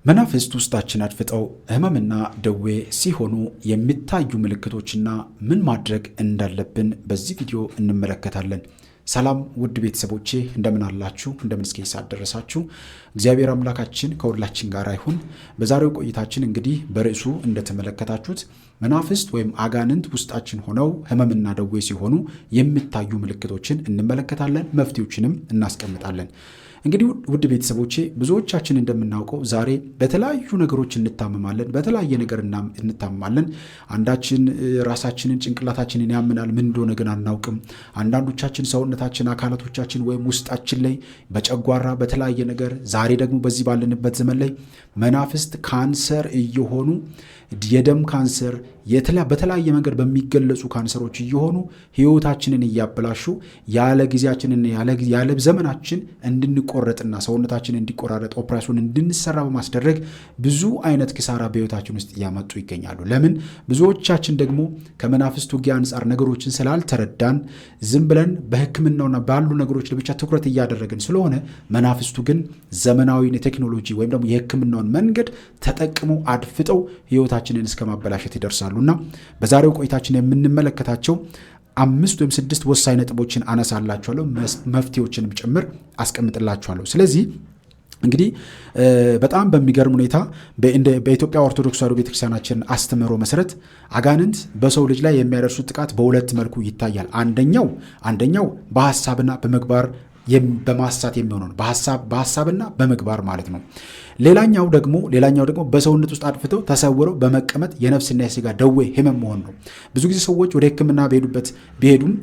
መናፍስት ውስጣችን አድፍጠው ህመምና ደዌ ሲሆኑ የሚታዩ ምልክቶችና ምን ማድረግ እንዳለብን በዚህ ቪዲዮ እንመለከታለን። ሰላም ውድ ቤተሰቦቼ እንደምን አላችሁ? እንደምን እስከ ሰዓት ደረሳችሁ? እግዚአብሔር አምላካችን ከሁላችን ጋር ይሁን። በዛሬው ቆይታችን እንግዲህ በርዕሱ እንደተመለከታችሁት መናፍስት ወይም አጋንንት ውስጣችን ሆነው ህመምና ደዌ ሲሆኑ የሚታዩ ምልክቶችን እንመለከታለን፣ መፍትሄዎችንም እናስቀምጣለን። እንግዲህ ውድ ቤተሰቦቼ ብዙዎቻችን እንደምናውቀው ዛሬ በተለያዩ ነገሮች እንታመማለን፣ በተለያየ ነገር እንታመማለን። አንዳችን ራሳችንን ጭንቅላታችንን ያምናል፣ ምን እንደሆነ ግን አናውቅም። አንዳንዶቻችን ሰውነታችን አካላቶቻችን ወይም ውስጣችን ላይ በጨጓራ በተለያየ ነገር፣ ዛሬ ደግሞ በዚህ ባለንበት ዘመን ላይ መናፍስት ካንሰር እየሆኑ የደም ካንሰር በተለያየ መንገድ በሚገለጹ ካንሰሮች እየሆኑ ህይወታችንን እያበላሹ ያለ ጊዜያችንን ያለ ዘመናችን እንድንቆረጥና ሰውነታችን እንዲቆራረጥ ኦፕሬሽን እንድንሰራ በማስደረግ ብዙ አይነት ኪሳራ በህይወታችን ውስጥ እያመጡ ይገኛሉ። ለምን? ብዙዎቻችን ደግሞ ከመናፍስት ውጊያ አንጻር ነገሮችን ስላልተረዳን ዝም ብለን በህክምናውና ባሉ ነገሮች ብቻ ትኩረት እያደረግን ስለሆነ መናፍስቱ ግን ዘመናዊ ቴክኖሎጂ ወይም ደግሞ የህክምናውን መንገድ ተጠቅመው አድፍጠው ህይወታችንን እስከ ማበላሸት ይደርሳሉና በዛሬው ቆይታችን የምንመለከታቸው 5 ወይም 6 ወሳኝ ነጥቦችን አነሳላችኋለሁ፣ መፍትሄዎችንም ጭምር አስቀምጥላችኋለሁ። ስለዚህ እንግዲህ በጣም በሚገርም ሁኔታ በኢትዮጵያ ኦርቶዶክስ ተዋሕዶ ቤተክርስቲያናችን አስተምህሮ መሰረት አጋንንት በሰው ልጅ ላይ የሚያደርሱት ጥቃት በሁለት መልኩ ይታያል። አንደኛው በሐሳብና በምግባር በማሳት የሚሆነው ነው። በሐሳብና በምግባር ማለት ነው። ሌላኛው ደግሞ በሰውነት ውስጥ አድፍተው ተሰውረው በመቀመጥ የነፍስና የስጋ ደዌ ህመም መሆን ነው። ብዙ ጊዜ ሰዎች ወደ ህክምና ቢሄዱም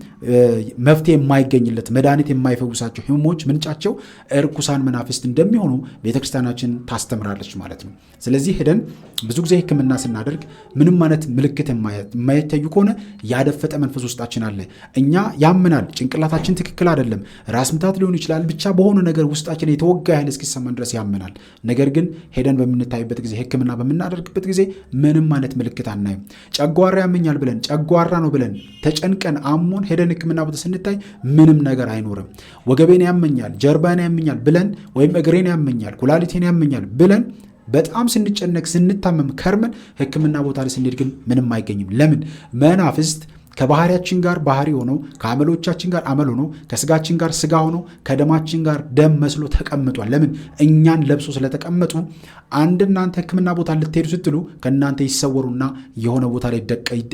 መፍትሄ የማይገኝለት መድኃኒት የማይፈውሳቸው ህመሞች ምንጫቸው እርኩሳን መናፍስት እንደሚሆኑ ቤተክርስቲያናችን ታስተምራለች ማለት ነው። ስለዚህ ሄደን ብዙ ጊዜ ህክምና ስናደርግ ምንም አይነት ምልክት የማይታዩ ከሆነ ያደፈጠ መንፈስ ውስጣችን አለ። እኛ ያምናል፣ ጭንቅላታችን ትክክል አይደለም፣ ራስ ምታት ሊሆን ይችላል፣ ብቻ በሆነ ነገር ውስጣችን የተወጋ ያህል እስኪሰማን ድረስ ያምናል። ነገር ግን ሄደን በምንታይበት ጊዜ ህክምና በምናደርግበት ጊዜ ምንም አይነት ምልክት አናይም። ጨጓራ ያመኛል ብለን ጨጓራ ነው ብለን ተጨንቀን አሞን ሄደን ህክምና ቦታ ስንታይ ምንም ነገር አይኖርም። ወገቤን ያመኛል፣ ጀርባን ያመኛል ብለን ወይም እግሬን ያመኛል፣ ኩላሊቴን ያመኛል ብለን በጣም ስንጨነቅ ስንታመም ከርመን ህክምና ቦታ ላይ ስንሄድ ግን ምንም አይገኝም። ለምን? መናፍስት ከባህሪያችን ጋር ባህሪ ሆኖ ከአመሎቻችን ጋር አመል ሆኖ ከስጋችን ጋር ስጋ ሆኖ ከደማችን ጋር ደም መስሎ ተቀምጧል። ለምን? እኛን ለብሶ ስለተቀመጡ አንድ እናንተ ህክምና ቦታ ልትሄዱ ስትሉ ከእናንተ ይሰወሩና የሆነ ቦታ ላይ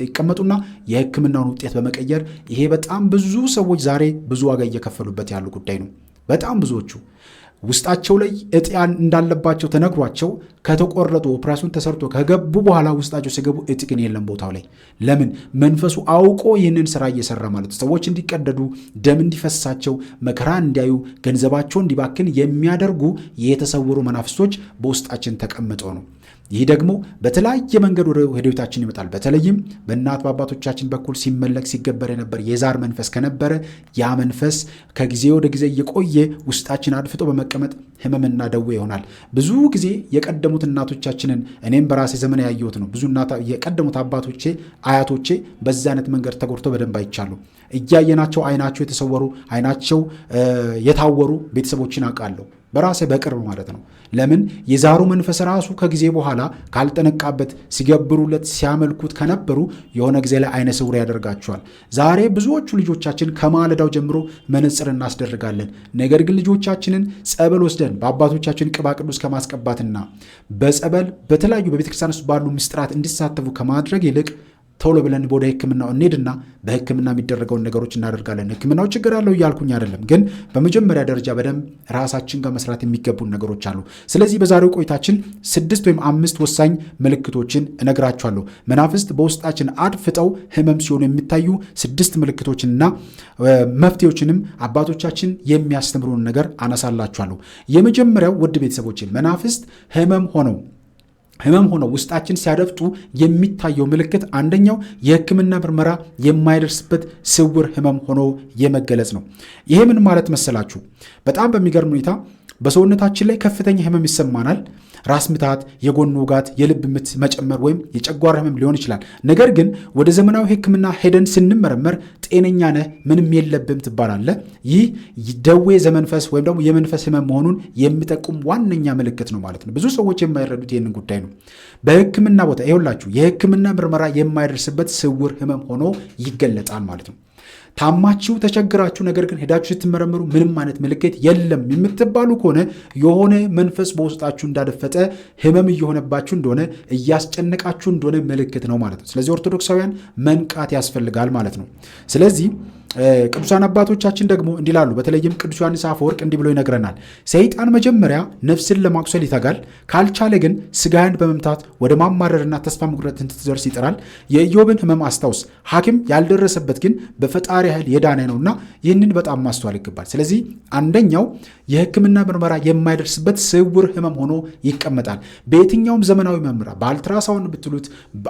ይቀመጡና የህክምናውን ውጤት በመቀየር ይሄ በጣም ብዙ ሰዎች ዛሬ ብዙ ዋጋ እየከፈሉበት ያሉ ጉዳይ ነው። በጣም ብዙዎቹ ውስጣቸው ላይ እጢ እንዳለባቸው ተነግሯቸው ከተቆረጡ ኦፕሬሽን ተሰርቶ ከገቡ በኋላ ውስጣቸው ሲገቡ እጢ ግን የለም ቦታው ላይ። ለምን? መንፈሱ አውቆ ይህንን ስራ እየሰራ ማለት ነው። ሰዎች እንዲቀደዱ፣ ደም እንዲፈሳቸው፣ መከራ እንዲያዩ፣ ገንዘባቸው እንዲባክን የሚያደርጉ የተሰወሩ መናፍስቶች በውስጣችን ተቀምጠው ነው። ይህ ደግሞ በተለያየ መንገድ ወደ ህይወታችን ይመጣል። በተለይም በእናት በአባቶቻችን በኩል ሲመለክ ሲገበር የነበር የዛር መንፈስ ከነበረ ያ መንፈስ ከጊዜ ወደ ጊዜ እየቆየ ውስጣችን አድፍጦ በመቀመጥ ህመምና ደዌ ይሆናል። ብዙ ጊዜ የቀደሙት እናቶቻችንን እኔም በራሴ ዘመን ያየሁት ነው። ብዙ የቀደሙት አባቶቼ አያቶቼ በዛ አይነት መንገድ ተጎድተው በደንብ አይቻሉ። እያየናቸው አይናቸው የተሰወሩ አይናቸው የታወሩ ቤተሰቦችን አውቃለሁ፣ በራሴ በቅርብ ማለት ነው። ለምን? የዛሩ መንፈስ ራሱ ከጊዜ በኋላ ካልጠነቃበት ሲገብሩለት ሲያመልኩት ከነበሩ የሆነ ጊዜ ላይ አይነ ስውር ያደርጋቸዋል። ዛሬ ብዙዎቹ ልጆቻችን ከማለዳው ጀምሮ መነጽር እናስደርጋለን። ነገር ግን ልጆቻችንን ጸበል ወስደን በአባቶቻችን ቅባ ቅዱስ ከማስቀባትና በጸበል በተለያዩ በቤተክርስቲያን ውስጥ ባሉ ምስጢራት እንዲሳተፉ ከማድረግ ይልቅ ቶሎ ብለን ወደ ህክምናው እንሄድና በህክምና የሚደረገውን ነገሮች እናደርጋለን። ህክምናው ችግር አለው እያልኩኝ አይደለም፣ ግን በመጀመሪያ ደረጃ በደንብ ራሳችን ጋር መስራት የሚገቡን ነገሮች አሉ። ስለዚህ በዛሬው ቆይታችን 6 ወይም 5 ወሳኝ ምልክቶችን እነግራችኋለሁ። መናፍስት በውስጣችን አድፍጠው ህመም ሲሆኑ የሚታዩ 6 ምልክቶችንና መፍትሄዎችንም አባቶቻችን የሚያስተምሩን ነገር አነሳላችኋለሁ። የመጀመሪያው ውድ ቤተሰቦችን መናፍስት ህመም ሆነው ውስጣችን ሲያደፍጡ የሚታየው ምልክት አንደኛው የህክምና ምርመራ የማይደርስበት ስውር ህመም ሆኖ የመገለጽ ነው። ይሄ ምን ማለት መሰላችሁ? በጣም በሚገርም ሁኔታ በሰውነታችን ላይ ከፍተኛ ህመም ይሰማናል። ራስ ምታት፣ የጎን ውጋት፣ የልብ ምት መጨመር ወይም የጨጓራ ህመም ሊሆን ይችላል። ነገር ግን ወደ ዘመናዊ ሕክምና ሄደን ስንመረመር ጤነኛ ነህ፣ ምንም የለብም ትባላለህ። ይህ ደዌ ዘመንፈስ ወይም ደግሞ የመንፈስ ህመም መሆኑን የሚጠቁም ዋነኛ ምልክት ነው ማለት ነው። ብዙ ሰዎች የማይረዱት ይህንን ጉዳይ ነው። በሕክምና ቦታ ይኸውላችሁ የሕክምና ምርመራ የማይደርስበት ስውር ህመም ሆኖ ይገለጣል ማለት ነው። ታማችሁ ተቸግራችሁ ነገር ግን ሄዳችሁ ስትመረምሩ ምንም አይነት ምልክት የለም የምትባሉ ከሆነ የሆነ መንፈስ በውስጣችሁ እንዳደፈጠ ህመም እየሆነባችሁ እንደሆነ እያስጨነቃችሁ እንደሆነ ምልክት ነው ማለት ነው። ስለዚህ ኦርቶዶክሳውያን መንቃት ያስፈልጋል ማለት ነው። ስለዚህ ቅዱሳን አባቶቻችን ደግሞ እንዲላሉ በተለይም ቅዱስ ዮሐንስ አፈወርቅ እንዲህ ብሎ ይነግረናል። ሰይጣን መጀመሪያ ነፍስን ለማቁሰል ይተጋል፣ ካልቻለ ግን ስጋህን በመምታት ወደ ማማረርና ተስፋ መቁረጥ እንድትደርስ ይጥራል። የኢዮብን ህመም አስታውስ፣ ሐኪም ያልደረሰበት ግን በፈጣሪ ኃይል የዳነ ነውና ይህንን በጣም ማስተዋል ይገባል። ስለዚህ አንደኛው የሕክምና ምርመራ የማይደርስበት ስውር ህመም ሆኖ ይቀመጣል። በየትኛውም ዘመናዊ መምራ በአልትራሳውንድ ብትሉት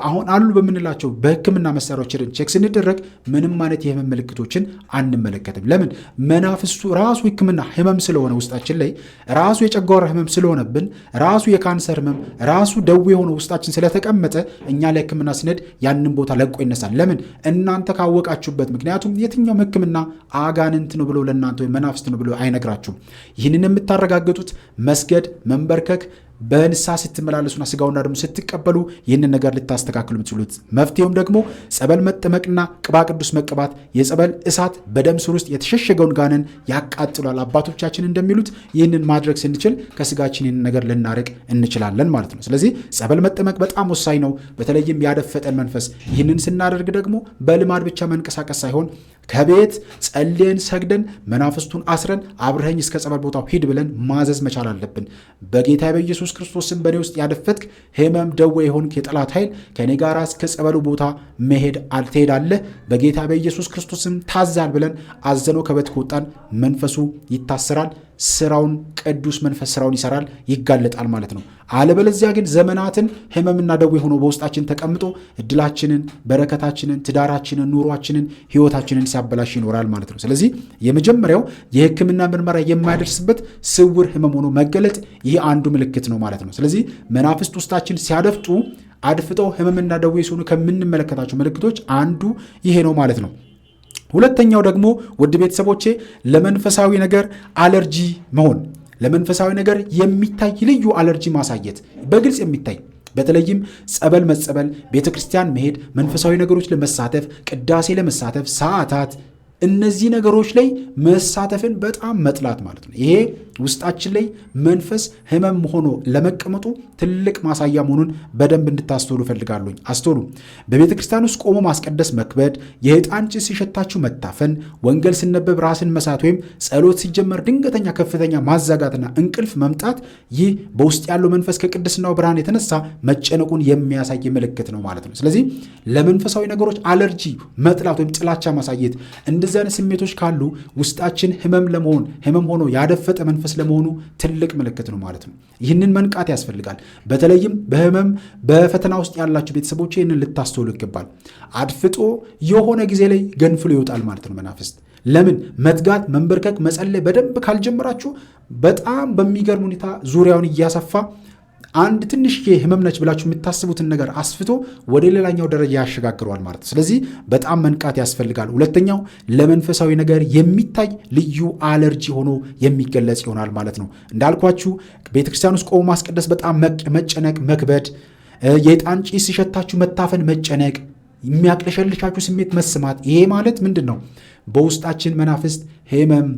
አሁን አሉ በምንላቸው በሕክምና መሳሪያዎች ቼክ ስንደረግ ምንም አይነት የህመም ምልክቶች አንመለከትም። ለምን? መናፍስቱ ራሱ ሕክምና ህመም ስለሆነ ውስጣችን ላይ ራሱ የጨጓራ ህመም ስለሆነብን ራሱ የካንሰር ህመም ራሱ ደዌ የሆነ ውስጣችን ስለተቀመጠ እኛ ለሕክምና ስንሄድ ያንን ቦታ ለቆ ይነሳል። ለምን? እናንተ ካወቃችሁበት። ምክንያቱም የትኛውም ሕክምና አጋንንት ነው ብሎ ለእናንተ ወይም መናፍስት ነው ብሎ አይነግራችሁም። ይህንን የምታረጋግጡት መስገድ፣ መንበርከክ በንስሐ ስትመላለሱና ስጋውና ደግሞ ስትቀበሉ ይህንን ነገር ልታስተካክሉ የምትችሉት መፍትሄውም ደግሞ ጸበል መጠመቅና ቅባ ቅዱስ መቀባት። የጸበል እሳት በደም ስር ውስጥ የተሸሸገውን ጋንን ያቃጥሏል። አባቶቻችን እንደሚሉት ይህንን ማድረግ ስንችል ከስጋችን ይህንን ነገር ልናርቅ እንችላለን ማለት ነው። ስለዚህ ጸበል መጠመቅ በጣም ወሳኝ ነው። በተለይም ያደፈጠን መንፈስ ይህንን ስናደርግ ደግሞ በልማድ ብቻ መንቀሳቀስ ሳይሆን ከቤት ጸልየን ሰግደን መናፍስቱን አስረን አብረኸኝ እስከ ጸበል ቦታው ሂድ ብለን ማዘዝ መቻል አለብን። በጌታ በኢየሱስ ክርስቶስም በእኔ ውስጥ ያደፈትክ ህመም ደዌ የሆንክ የጠላት ኃይል ከእኔ ጋር እስከ ጸበሉ ቦታ መሄድ ትሄዳለህ፣ በጌታ በኢየሱስ ክርስቶስም ታዛል ብለን አዘነው ከቤት ከወጣን መንፈሱ ይታሰራል። ስራውን ቅዱስ መንፈስ ስራውን ይሰራል፣ ይጋለጣል ማለት ነው። አለበለዚያ ግን ዘመናትን ህመምና ደዌ ሆኖ በውስጣችን ተቀምጦ እድላችንን፣ በረከታችንን፣ ትዳራችንን፣ ኑሯችንን፣ ህይወታችንን ሲያበላሽ ይኖራል ማለት ነው። ስለዚህ የመጀመሪያው የሕክምና ምርመራ የማይደርስበት ስውር ህመም ሆኖ መገለጥ ይህ አንዱ ምልክት ነው ማለት ነው። ስለዚህ መናፍስት ውስጣችን ሲያደፍጡ አድፍጠው ህመምና ደዌ ሲሆኑ ከምንመለከታቸው ምልክቶች አንዱ ይሄ ነው ማለት ነው። ሁለተኛው ደግሞ ውድ ቤተሰቦቼ ለመንፈሳዊ ነገር አለርጂ መሆን፣ ለመንፈሳዊ ነገር የሚታይ ልዩ አለርጂ ማሳየት፣ በግልጽ የሚታይ በተለይም ጸበል መጸበል፣ ቤተ ክርስቲያን መሄድ፣ መንፈሳዊ ነገሮች ለመሳተፍ፣ ቅዳሴ ለመሳተፍ፣ ሰዓታት፣ እነዚህ ነገሮች ላይ መሳተፍን በጣም መጥላት ማለት ነው። ይሄ ውስጣችን ላይ መንፈስ ህመም ሆኖ ለመቀመጡ ትልቅ ማሳያ መሆኑን በደንብ እንድታስተውሉ እፈልጋለሁኝ። አስተውሉ። በቤተ ክርስቲያን ውስጥ ቆሞ ማስቀደስ መክበድ፣ የዕጣን ጭስ ሲሸታችሁ መታፈን፣ ወንጌል ሲነበብ ራስን መሳት ወይም ጸሎት ሲጀመር ድንገተኛ ከፍተኛ ማዛጋትና እንቅልፍ መምጣት፣ ይህ በውስጥ ያለው መንፈስ ከቅድስናው ብርሃን የተነሳ መጨነቁን የሚያሳይ ምልክት ነው ማለት ነው። ስለዚህ ለመንፈሳዊ ነገሮች አለርጂ መጥላት ወይም ጥላቻ ማሳየት፣ እንደዚህ አይነት ስሜቶች ካሉ ውስጣችን ህመም ሆኖ ያደፈጠ መንፈስ ለመሆኑ ትልቅ ምልክት ነው ማለት ነው። ይህንን መንቃት ያስፈልጋል። በተለይም በህመም በፈተና ውስጥ ያላችሁ ቤተሰቦች ይህንን ልታስተውሉ ይገባል። አድፍጦ የሆነ ጊዜ ላይ ገንፍሎ ይወጣል ማለት ነው መናፍስት። ለምን? መትጋት፣ መንበርከክ፣ መጸለይ በደንብ ካልጀመራችሁ በጣም በሚገርም ሁኔታ ዙሪያውን እያሰፋ አንድ ትንሽ ህመም ነች ብላችሁ የምታስቡትን ነገር አስፍቶ ወደ ሌላኛው ደረጃ ያሸጋግረዋል ማለት ነው። ስለዚህ በጣም መንቃት ያስፈልጋል። ሁለተኛው ለመንፈሳዊ ነገር የሚታይ ልዩ አለርጂ ሆኖ የሚገለጽ ይሆናል ማለት ነው። እንዳልኳችሁ ቤተክርስቲያን ውስጥ ቆሞ ማስቀደስ በጣም መጨነቅ፣ መክበድ፣ የዕጣን ጭስ ሲሸታችሁ መታፈን፣ መጨነቅ፣ የሚያቅለሸልሻችሁ ስሜት መስማት። ይሄ ማለት ምንድን ነው? በውስጣችን መናፍስት ህመም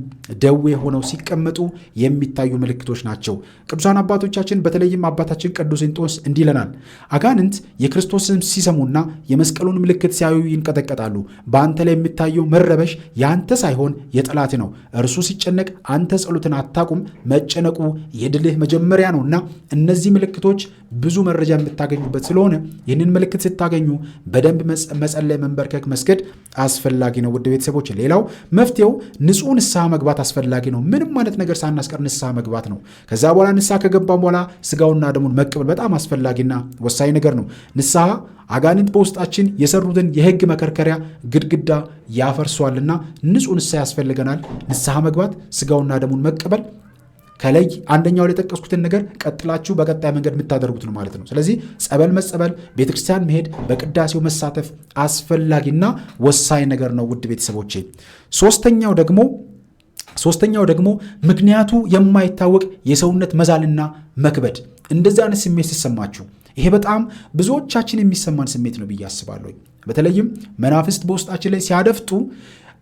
ደዌ ሆነው ሲቀመጡ የሚታዩ ምልክቶች ናቸው። ቅዱሳን አባቶቻችን በተለይም አባታችን ቅዱስ እንጦንስ እንዲህ ይለናል። አጋንንት የክርስቶስን ሲሰሙና የመስቀሉን ምልክት ሲያዩ ይንቀጠቀጣሉ። በአንተ ላይ የሚታየው መረበሽ የአንተ ሳይሆን የጠላት ነው። እርሱ ሲጨነቅ አንተ ጸሎትን አታቁም። መጨነቁ የድልህ መጀመሪያ ነውና እነዚህ ምልክቶች ብዙ መረጃ የምታገኙበት ስለሆነ ይህንን ምልክት ስታገኙ በደንብ መጸለይ፣ መንበርከክ፣ መስገድ አስፈላጊ ነው። ውድ ቤተሰቦች ሌላው መፍትሄው ንጹህ ንስሐ መግባት አስፈላጊ ነው። ምንም አይነት ነገር ሳናስቀር ንስሐ መግባት ነው። ከዛ በኋላ ንስሐ ከገባም በኋላ ስጋውና ደሙን መቀበል በጣም አስፈላጊና ወሳኝ ነገር ነው። ንስሐ አጋንንት በውስጣችን የሰሩትን የሕግ መከርከሪያ ግድግዳ ያፈርሷልና ንጹህ ንስሐ ያስፈልገናል። ንስሐ መግባት፣ ስጋውና ደሙን መቀበል ከላይ አንደኛው ላይ የጠቀስኩትን ነገር ቀጥላችሁ በቀጣይ መንገድ የምታደርጉት ነው ማለት ነው። ስለዚህ ጸበል መጸበል፣ ቤተክርስቲያን መሄድ፣ በቅዳሴው መሳተፍ አስፈላጊና ወሳኝ ነገር ነው ውድ ቤተሰቦቼ። ሶስተኛው ደግሞ ምክንያቱ የማይታወቅ የሰውነት መዛልና መክበድ። እንደዚህ አይነት ስሜት ሲሰማችሁ ይሄ በጣም ብዙዎቻችን የሚሰማን ስሜት ነው ብዬ አስባለሁ። በተለይም መናፍስት በውስጣችን ላይ ሲያደፍጡ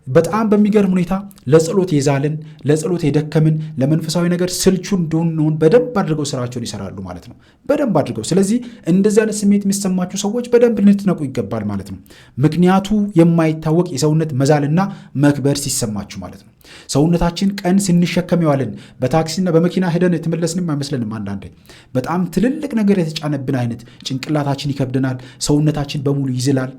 በጣም በሚገርም ሁኔታ ለጸሎት የዛልን፣ ለጸሎት የደከምን፣ ለመንፈሳዊ ነገር ስልቹ እንደሆን በደንብ አድርገው ስራቸውን ይሰራሉ ማለት ነው። በደንብ አድርገው። ስለዚህ እንደዚህ አይነት ስሜት የሚሰማችሁ ሰዎች በደንብ ልትነቁ ይገባል ማለት ነው። ምክንያቱ የማይታወቅ የሰውነት መዛልና መክበድ ሲሰማችሁ ማለት ነው። ሰውነታችን ቀን ስንሸከም የዋልን በታክሲና በመኪና ሄደን የተመለስንም አይመስለንም። አንዳንዴ በጣም ትልልቅ ነገር የተጫነብን አይነት ጭንቅላታችን ይከብደናል፣ ሰውነታችን በሙሉ ይዝላል።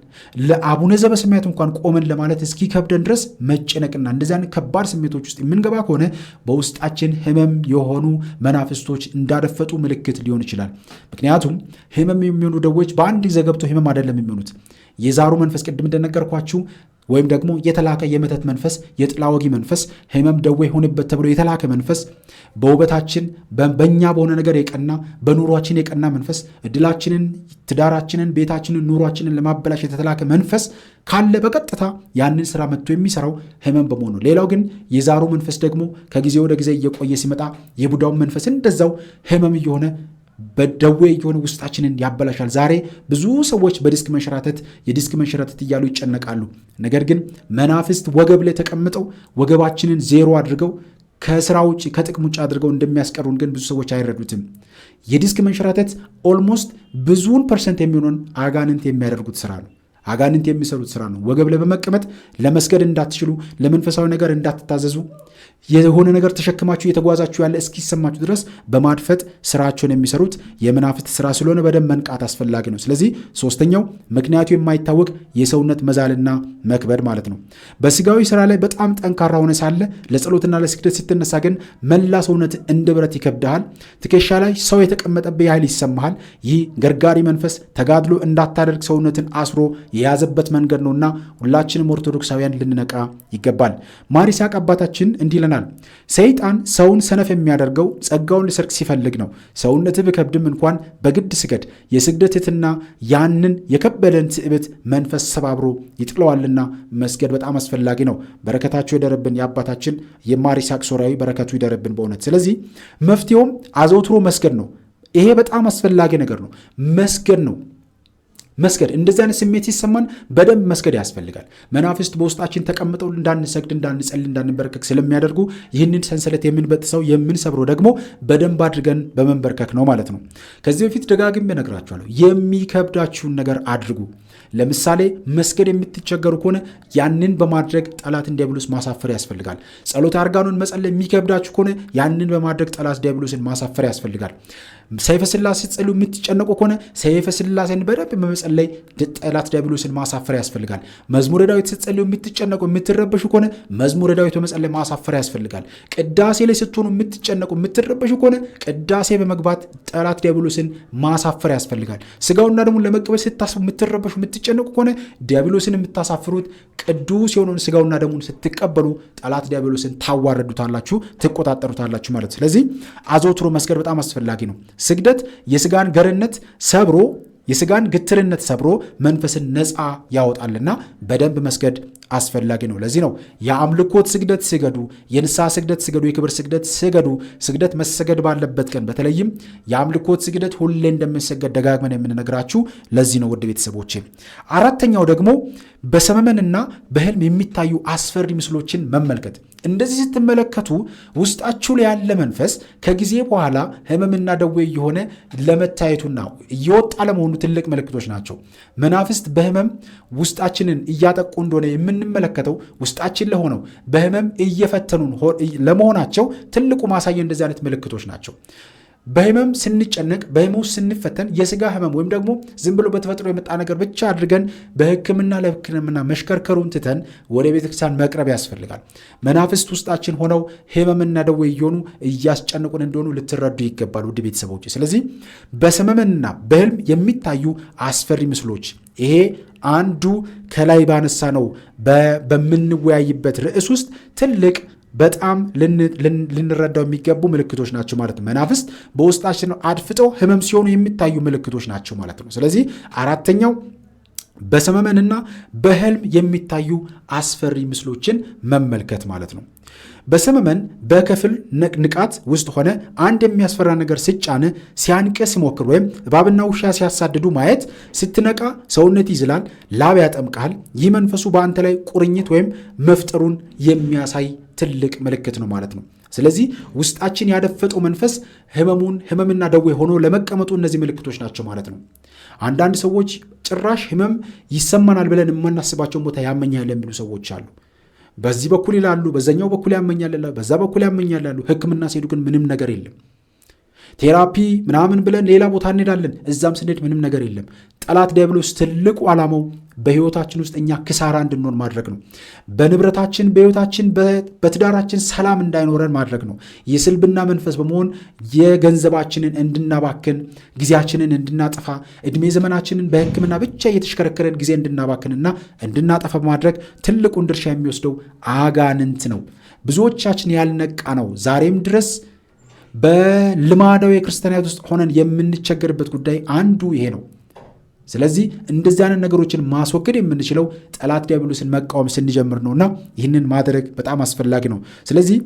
ለአቡነ ዘበሰማያት እንኳን ቆመን ለማለት እስኪከብደን ድረስ መጨነቅና እንደዚህ አይነት ከባድ ስሜቶች ውስጥ የምንገባ ከሆነ በውስጣችን ህመም የሆኑ መናፍስቶች እንዳደፈጡ ምልክት ሊሆን ይችላል። ምክንያቱም ህመም የሚሆኑ ደዌዎች በአንድ ጊዜ ገብተው ህመም አይደለም የሚሆኑት። የዛሩ መንፈስ ቅድም እንደነገርኳችሁ ወይም ደግሞ የተላከ የመተት መንፈስ፣ የጥላ ወጊ መንፈስ፣ ህመም ደዌ ሆነበት ተብሎ የተላከ መንፈስ፣ በውበታችን በእኛ በሆነ ነገር የቀና በኑሯችን የቀና መንፈስ፣ እድላችንን፣ ትዳራችንን፣ ቤታችንን፣ ኑሯችንን ለማበላሽ የተላከ መንፈስ ካለ በቀጥታ ያንን ስራ መጥቶ የሚሰራው ህመም በመሆኑ። ሌላው ግን የዛሩ መንፈስ ደግሞ ከጊዜ ወደ ጊዜ እየቆየ ሲመጣ የቡዳውን መንፈስ እንደዛው ህመም እየሆነ በደዌ የሆነ ውስጣችንን ያበላሻል። ዛሬ ብዙ ሰዎች በዲስክ መንሸራተት እያሉ ይጨነቃሉ። ነገር ግን መናፍስት ወገብ ላይ ተቀምጠው ወገባችንን ዜሮ አድርገው ከስራ ውጭ ከጥቅም ውጭ አድርገው እንደሚያስቀሩን ግን ብዙ ሰዎች አይረዱትም። የዲስክ መንሸራተት ኦልሞስት ብዙውን ፐርሰንት የሚሆነውን አጋንንት የሚያደርጉት ስራ ነው። አጋንንት የሚሰሩት ስራ ነው። ወገብ ላይ በመቀመጥ ለመስገድ እንዳትችሉ፣ ለመንፈሳዊ ነገር እንዳትታዘዙ፣ የሆነ ነገር ተሸክማችሁ እየተጓዛችሁ ያለ እስኪሰማችሁ ድረስ በማድፈጥ ስራቸውን የሚሰሩት የመናፍስት ስራ ስለሆነ በደንብ መንቃት አስፈላጊ ነው። ስለዚህ ሶስተኛው ምክንያቱ የማይታወቅ የሰውነት መዛልና መክበድ ማለት ነው። በስጋዊ ስራ ላይ በጣም ጠንካራ ሆነ ሳለ ለጸሎትና ለስግደት ስትነሳ ግን መላ ሰውነት እንደ ብረት ይከብድሃል። ትከሻ ላይ ሰው የተቀመጠብህ ያህል ይሰማሃል። ይህ ገርጋሪ መንፈስ ተጋድሎ እንዳታደርግ ሰውነትን አስሮ የያዘበት መንገድ ነውና ሁላችንም ኦርቶዶክሳውያን ልንነቃ ይገባል። ማር ይስሐቅ አባታችን እንዲህ ይለናል፣ ሰይጣን ሰውን ሰነፍ የሚያደርገው ጸጋውን ሊሰርቅ ሲፈልግ ነው። ሰውነትህ ቢከብድም እንኳን በግድ ስገድ፣ የስግደትና ያንን የከበደን ትዕቢት መንፈስ ሰባብሮ ይጥለዋልና መስገድ በጣም አስፈላጊ ነው። በረከታቸው ይደረብን። የአባታችን የማር ይስሐቅ ሶርያዊ በረከቱ ይደረብን በእውነት። ስለዚህ መፍትሄውም አዘውትሮ መስገድ ነው። ይሄ በጣም አስፈላጊ ነገር ነው። መስገድ ነው። መስገድ እንደዚህ አይነት ስሜት ሲሰማን በደንብ መስገድ ያስፈልጋል። መናፍስት በውስጣችን ተቀምጠው እንዳንሰግድ፣ እንዳንጸልይ፣ እንዳንበረከክ ስለሚያደርጉ ይህንን ሰንሰለት የምንበጥሰው የምንሰብረው ደግሞ በደንብ አድርገን በመንበርከክ ነው ማለት ነው። ከዚህ በፊት ደጋግሜ እነግራችኋለሁ፣ የሚከብዳችሁን ነገር አድርጉ። ለምሳሌ መስገድ የምትቸገሩ ከሆነ ያንን በማድረግ ጠላትን ዲያብሎስ ማሳፈር ያስፈልጋል። ጸሎተ አርጋኖን መጸለይ የሚከብዳችሁ ከሆነ ያንን በማድረግ ጠላት ዲያብሎስን ማሳፈር ያስፈልጋል። ሰይፈ ሥላሴ ስትጸልዩ የምትጨነቁ ከሆነ ሰይፈ ሥላሴን በደንብ በመጸለይ ጠላት ዲያብሎስን ማሳፈር ያስፈልጋል። መዝሙረ ዳዊት ስትጸልዩ የምትጨነቁ የምትረበሹ ከሆነ መዝሙረ ዳዊት በመጸለይ ማሳፈር ያስፈልጋል። ቅዳሴ ላይ ስትሆኑ የምትጨነቁ የምትረበሹ ከሆነ ቅዳሴ በመግባት ጠላት ዲያብሎስን ማሳፈር ያስፈልጋል። ስጋውና ደሙን ለመቀበል ስታስቡ የምትረበሹ የምትጨነቁ ከሆነ ዲያብሎስን የምታሳፍሩት ቅዱስ የሆነውን ስጋውና ደሙን ስትቀበሉ ጠላት ዲያብሎስን ታዋረዱታላችሁ፣ ትቆጣጠሩታላችሁ ማለት። ስለዚህ አዘውትሮ መስገድ በጣም አስፈላጊ ነው። ስግደት የስጋን ገርነት ሰብሮ የስጋን ግትርነት ሰብሮ መንፈስን ነፃ ያወጣልና በደንብ መስገድ አስፈላጊ ነው። ለዚህ ነው የአምልኮት ስግደት ስገዱ፣ የንስሐ ስግደት ስገዱ፣ የክብር ስግደት ስገዱ። ስግደት መሰገድ ባለበት ቀን በተለይም የአምልኮት ስግደት ሁሌ እንደምንሰገድ ደጋግመን የምንነግራችሁ ለዚህ ነው ውድ ቤተሰቦቼ። አራተኛው ደግሞ በሰመመንና በህልም የሚታዩ አስፈሪ ምስሎችን መመልከት። እንደዚህ ስትመለከቱ ውስጣችሁ ላይ ያለ መንፈስ ከጊዜ በኋላ ህመምና ደዌ እየሆነ ለመታየቱና እየወጣ ለመሆኑ ትልቅ ምልክቶች ናቸው። መናፍስት በህመም ውስጣችንን እያጠቁ እንደሆነ የምንመለከተው ውስጣችን ለሆነው በህመም እየፈተኑን ለመሆናቸው ትልቁ ማሳያ እንደዚህ አይነት ምልክቶች ናቸው። በህመም ስንጨነቅ፣ በህመም ስንፈተን የስጋ ህመም ወይም ደግሞ ዝም ብሎ በተፈጥሮ የመጣ ነገር ብቻ አድርገን ለሕክምና መሽከርከሩን ትተን ወደ ቤተክርስቲያን መቅረብ ያስፈልጋል። መናፍስት ውስጣችን ሆነው ህመምና ደዌ እየሆኑ እያስጨንቁን እንደሆኑ ልትረዱ ይገባል ውድ ቤተሰቦች። ስለዚህ በሰመመንና በህልም የሚታዩ አስፈሪ ምስሎች፣ ይሄ አንዱ ከላይ ባነሳ ነው በምንወያይበት ርዕስ ውስጥ ትልቅ በጣም ልንረዳው የሚገቡ ምልክቶች ናቸው ማለት ነው። መናፍስት በውስጣችን አድፍጠው ህመም ሲሆኑ የሚታዩ ምልክቶች ናቸው ማለት ነው። ስለዚህ አራተኛው በሰመመንና በህልም የሚታዩ አስፈሪ ምስሎችን መመልከት ማለት ነው። በሰመመን በከፊል ንቃት ውስጥ ሆነ አንድ የሚያስፈራ ነገር ሲጫን ሲያንቅ ሲሞክር ወይም እባብና ውሻ ሲያሳድዱ ማየት፣ ስትነቃ ሰውነት ይዝላል፣ ላብ ያጠምቃል። ይህ መንፈሱ በአንተ ላይ ቁርኝት ወይም መፍጠሩን የሚያሳይ ትልቅ ምልክት ነው ማለት ነው። ስለዚህ ውስጣችን ያደፈጠው መንፈስ ህመምና ደዌ ሆኖ ለመቀመጡ እነዚህ ምልክቶች ናቸው ማለት ነው። አንዳንድ ሰዎች ጭራሽ ህመም ይሰማናል ብለን የማናስባቸውን ቦታ ያመኛል የሚሉ ሰዎች አሉ። በዚህ በኩል ይላሉ፣ በዛኛው በኩል ያመኛል፣ በዛ በኩል ያመኛል ያሉ። ህክምና ሲሄዱ ግን ምንም ነገር የለም። ቴራፒ ምናምን ብለን ሌላ ቦታ እንሄዳለን። እዛም ስንሄድ ምንም ነገር የለም። ጠላት ዲያብሎስ ትልቁ ዓላማው በህይወታችን ውስጥ እኛ ክሳራ እንድንሆን ማድረግ ነው። በንብረታችን፣ በህይወታችን፣ በትዳራችን ሰላም እንዳይኖረን ማድረግ ነው። የስልብና መንፈስ በመሆን የገንዘባችንን እንድናባክን፣ ጊዜያችንን እንድናጠፋ፣ ዕድሜ ዘመናችንን በህክምና ብቻ እየተሽከረከረን ጊዜ እንድናባክንና እንድናጠፋ በማድረግ ትልቁን ድርሻ የሚወስደው አጋንንት ነው። ብዙዎቻችን ያልነቃ ነው ዛሬም ድረስ በልማዳዊ የክርስቲያናት ውስጥ ሆነን የምንቸገርበት ጉዳይ አንዱ ይሄ ነው። ስለዚህ እንደዚህ አይነት ነገሮችን ማስወገድ የምንችለው ጠላት ዲያብሎስን መቃወም ስንጀምር ነውና ይህንን ማድረግ በጣም አስፈላጊ ነው። ስለዚህ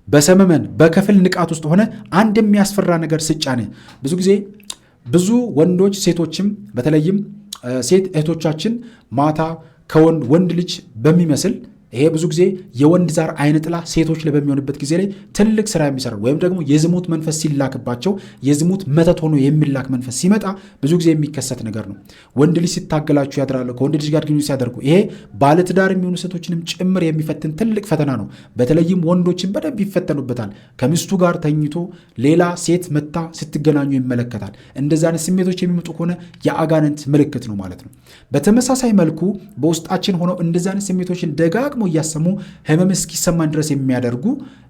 በሰመመን በከፊል ንቃት ውስጥ ሆነ አንድ የሚያስፈራ ነገር ስጫን፣ ብዙ ጊዜ ብዙ ወንዶች ሴቶችም በተለይም ሴት እህቶቻችን ማታ ወንድ ልጅ በሚመስል ይሄ ብዙ ጊዜ የወንድ ዛር አይነ ጥላ ሴቶች ላይ በሚሆንበት ጊዜ ላይ ትልቅ ስራ የሚሰራ ወይም ደግሞ የዝሙት መንፈስ ሲላክባቸው የዝሙት መተት ሆኖ የሚላክ መንፈስ ሲመጣ ብዙ ጊዜ የሚከሰት ነገር ነው። ወንድ ልጅ ሲታገላችሁ ያድራሉ። ከወንድ ልጅ ጋር ግንኙነት ሲያደርጉ ይሄ ባለትዳር የሚሆኑ ሴቶችንም ጭምር የሚፈትን ትልቅ ፈተና ነው። በተለይም ወንዶችን በደንብ ይፈተኑበታል። ከሚስቱ ጋር ተኝቶ ሌላ ሴት መታ ስትገናኙ ይመለከታል። እንደዚህ አይነት ስሜቶች የሚመጡ ከሆነ የአጋንንት ምልክት ነው ማለት ነው። በተመሳሳይ መልኩ በውስጣችን ሆነው እንደዚህ አይነት ስሜቶችን ደጋግሞ እያሰሙ ህመም እስኪሰማን ድረስ የሚያደርጉ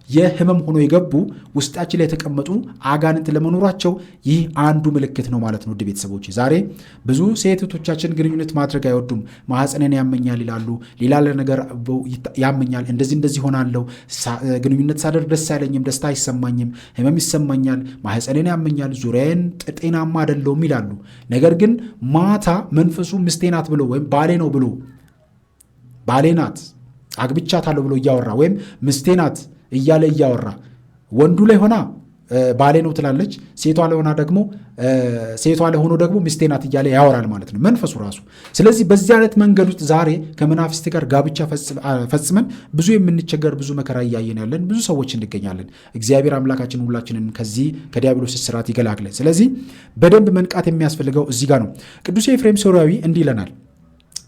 የህመም ሆኖ የገቡ ውስጣችን ላይ የተቀመጡ አጋንንት ለመኖራቸው ይህ አንዱ ምልክት ነው ማለት ነው። ውድ ቤተሰቦች ዛሬ ብዙ ሴቶቻችን ግንኙነት ማድረግ አይወዱም። ማህፀኔን ያመኛል ይላሉ። ሌላ ነገር ያመኛል፣ እንደዚህ ሆናለሁ፣ ግንኙነት ሳደርግ ደስ አይለኝም፣ ደስታ አይሰማኝም፣ ህመም ይሰማኛል፣ ማህፀኔን ያመኛል፣ ዙሪያዬን ጤናማ አይደለሁም ይላሉ። ነገር ግን ማታ መንፈሱ ምስቴ ናት ብሎ ወይም ባሌ ነው ብሎ ባሌ ናት አግብቻታለሁ ብሎ እያወራ ወይም ምስቴ ናት እያለ እያወራ ወንዱ ላይ ሆና ባሌ ነው ትላለች፣ ሴቷ ላይ ሆኖ ደግሞ ምስቴ ናት እያለ ያወራል ማለት ነው መንፈሱ ራሱ። ስለዚህ በዚህ አይነት መንገድ ውስጥ ዛሬ ከመናፍስት ጋር ጋብቻ ፈጽመን ብዙ የምንቸገር ብዙ መከራ እያየን ያለን ብዙ ሰዎች እንገኛለን። እግዚአብሔር አምላካችን ሁላችንን ከዚህ ከዲያብሎስ እስራት ይገላግለን። ስለዚህ በደንብ መንቃት የሚያስፈልገው እዚህ ጋር ነው። ቅዱስ ኤፍሬም ሶርያዊ እንዲህ ይለናል፣